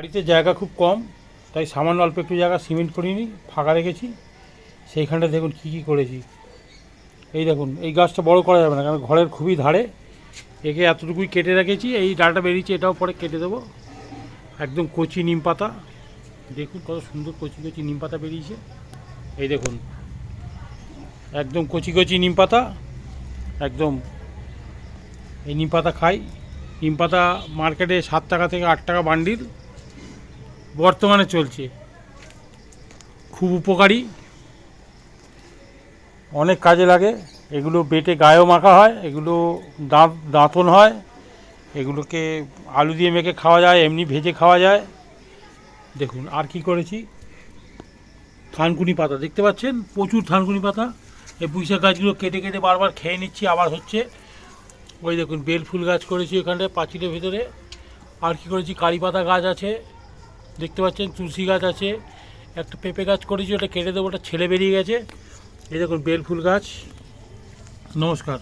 বাড়িতে জায়গা খুব কম, তাই সামান্য অল্প একটু জায়গা সিমেন্ট করিনি, ফাঁকা রেখেছি। সেইখানটা দেখুন কী কী করেছি। এই দেখুন, এই গাছটা বড় করা যাবে না, কারণ ঘরের খুবই ধারে। একে এতটুকুই কেটে রেখেছি, এই ডালটা বেরিয়েছে, এটাও পরে কেটে দেবো। একদম কচি নিম পাতা, দেখুন কত সুন্দর কচি কচি নিম পাতা বেরিয়েছে। এই দেখুন, একদম কচি কচি নিম পাতা, একদম। এই নিম পাতা খাই। নিম পাতা মার্কেটে 7 টাকা থেকে 8 টাকা বান্ডিল বর্তমানে চলছে। খুব উপকারী, অনেক কাজে লাগে। এগুলো বেটে গায়েও মাখা হয়, এগুলো দাঁতন হয়, এগুলোকে আলু দিয়ে মেখে খাওয়া যায়, এমনি ভেজে খাওয়া যায়। দেখুন আর কি করেছি, থানকুনি পাতা দেখতে পাচ্ছেন, প্রচুর থানকুনি পাতা। এই পুঁইশাক গাছগুলো কেটে কেটে বারবার খেয়ে নিচ্ছি, আবার হচ্ছে। ওই দেখুন বেল ফুল গাছ করেছি ওখানটায় পাঁচিলের ভেতরে। আর কি করেছি, কারি পাতা গাছ আছে দেখতে পাচ্ছেন, তুলসী গাছ আছে, একটা পেঁপে গাছ করেছি, ওটা কেটে দেবো, ওটা ছেলে বেরিয়ে গেছে। এই দেখুন বেল ফুল গাছ। নমস্কার।